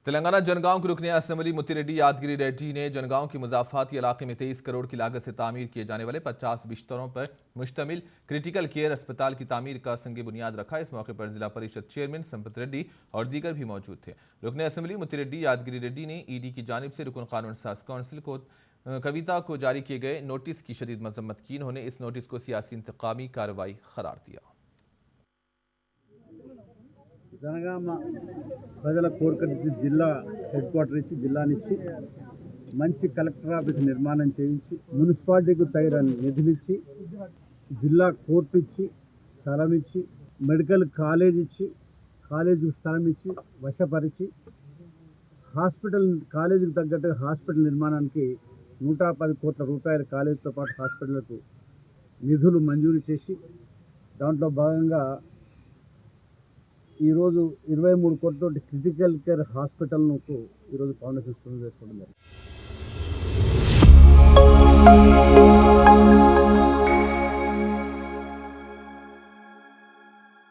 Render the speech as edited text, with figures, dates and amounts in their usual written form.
तेलंगाना जनगांव के रुकने असम्बली मुत्तिरेड्डी यादगिरी रेड्डी ने जनगांव के मुजाफाती इलाके में 23 करोड़ की लागत से तामीर किए जाने वाले 50 बिस्तरों पर मुश्तमिल क्रिटिकल केयर अस्पताल की तामीर का संग बुनियाद रखा। इस मौके पर जिला परिषद चेयरमैन संपत रेड्डी और दीगर भी मौजूद थे। रुकने असम्बली मुत्तिरेड्डी यादगिरी रेड्डी ने ईडी की जानिब से रुकन कानून साज काउंसिल को कविता को जारी किए गए नोटिस की शदीद मजम्मत की। उन्होंने इस नोटिस को सियासी इंतकामी कार्रवाई करार दिया। జనగామ ప్రజల కోరిక నుంచి జిల్లా హెడ్ క్వార్టర్ ఇచ్చి జిల్లా నుంచి మంచి కలెక్టర్ ఆఫీస్ నిర్మాణం చేయించి మున్సిపాలిటీకి తగిన నిధులు ఇచ్చి జిల్లా కోర్టు ఇచ్చి స్థలం ఇచ్చి మెడికల్ కాలేజ్ ఇచ్చి కాలేజీకి స్థలం ఇచ్చి వశపరిచి కాలేజీకి తగ్గట్టు హాస్పిటల్ నిర్మాణానికి 110 కోట్ల రూపాయల కాలేజీతో పాటు హాస్పిటల్కు నిధులు మంజూరు చేసి దాంట్లో భాగంగా ఈ రోజు 23 కోట్లతోటి క్రిటికల్ కేర్ హాస్పిటల్ను ఈ రోజు ఫౌండేషన్ చేసుకోవడం జరిగింది।